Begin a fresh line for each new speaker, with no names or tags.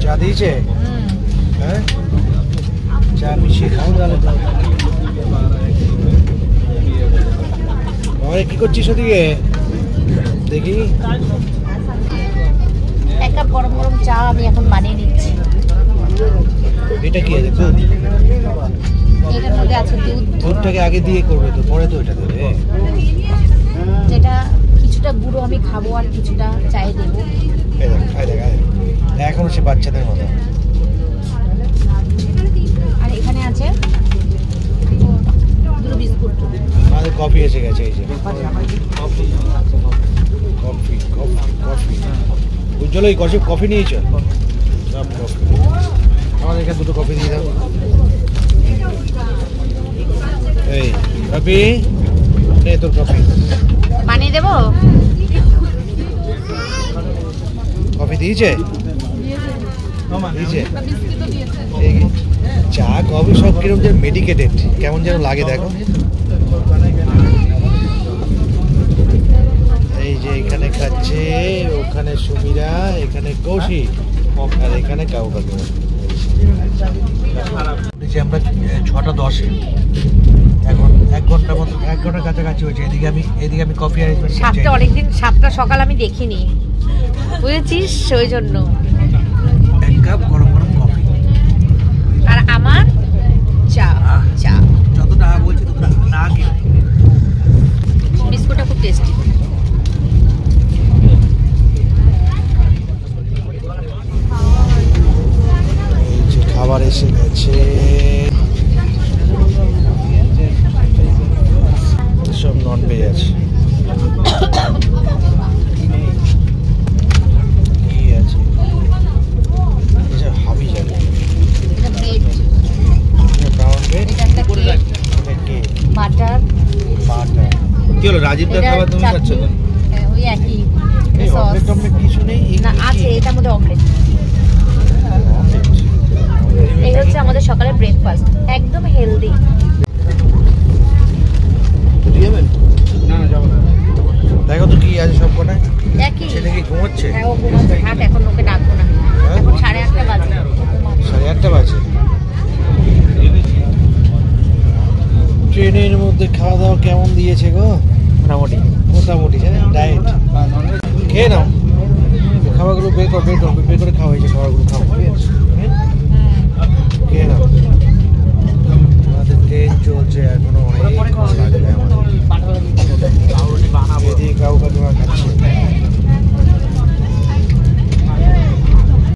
চা দিয়েছে? হ্যাঁ, চা মিশিয়ে খাও তাহলে। তো কি করছিস ওদিকে দেখি?
এক কাপ গরম গরম চা আমি এখন বানিয়ে নিচ্ছি।
এটা কি আছে? দুধ?
এটার মধ্যে আছে দুধ।
দুধটাকে আগে দিয়ে করবে তো, পরে তো এটা দেবে।
যেটা কিছুটা গুঁড়ো আমি খাবো আর কিছুটা চায়ে দেবো।
খাই দেখ, এখনো সে বাচ্চাদের মতো।
আর এখানে আছে দুটো বিস্কুট।
আমাদের কফি এসে গেছে, এই যে কফি কফি কফি। উজ্জ্বল এই কফি নিয়েছ? সব কফি। আমাদের এখানে দুটো কফি দিয়ে দাও। এই কফি নে, তোর কফি
বানিয়ে দেবো।
কফি দিয়েছে? দিয়েছে। চা কফি সব কিরকম যেন মেডিকেটেড, কেমন যেন লাগে দেখো। এই যে এখানে খাচ্ছে, ওখানে সুমিরা, এখানে কৌশিক, আর এখানে কাউ কাকু। আমরা 6:10, এখন 1 ঘন্টার মতো, 1 ঘন্টার কাছাকাছি হয়েছে। এদিকে আমি কফি অ্যারেঞ্জমেন্ট করছি।
7টা অনেকদিন, 7টা সকাল আমি দেখিনি, বুঝেছিস? ওই জন্য
1 কাপ গরম গরম কফি
আর আমার চা। চা
যত টাকা বলছি তত না কিনে।
বিস্কুটটা খুব টেস্টি।
খাবার এসে গেছে, সব নন ভেজ আছে। কি আছে? হাবি যাবে ব্রাউন ব্রেড,
বাটার।
কি হলো রাজীবদার খাবার তুমি খাচ্ছ না?
ওই একই
অমলেট টমলেট কিছু নেই?
না, আছে এটার মধ্যে অমলেট। এই হচ্ছে আমাদের সকালের ব্রেকফাস্ট, একদম হেলদি।
দেখো তো কি আছে সব কটায়।
একই।
ছেলে কি ঘুমোচ্ছে?
হ্যাঁ, ও ঘুমাচ্ছে। থাক, এখন ওকে ডাকবো না। এখন 8:30 বাজে।
8:30 বাজে। ট্রেনের মধ্যে খাওয়া দাওয়া কেমন দিয়েছে গো? মোটামুটি মোটামুটি ডায়েট। খেয়ে নাও খাবারগুলো, বের করে খাওয়া হয়েছে। খাবারগুলো খাও, খেয়ে নাও। আমাদের ট্রেন চলছে এখনো, অনেক লাগবে আমাদের। এদিকে কাউ কাকিমা খাচ্ছে।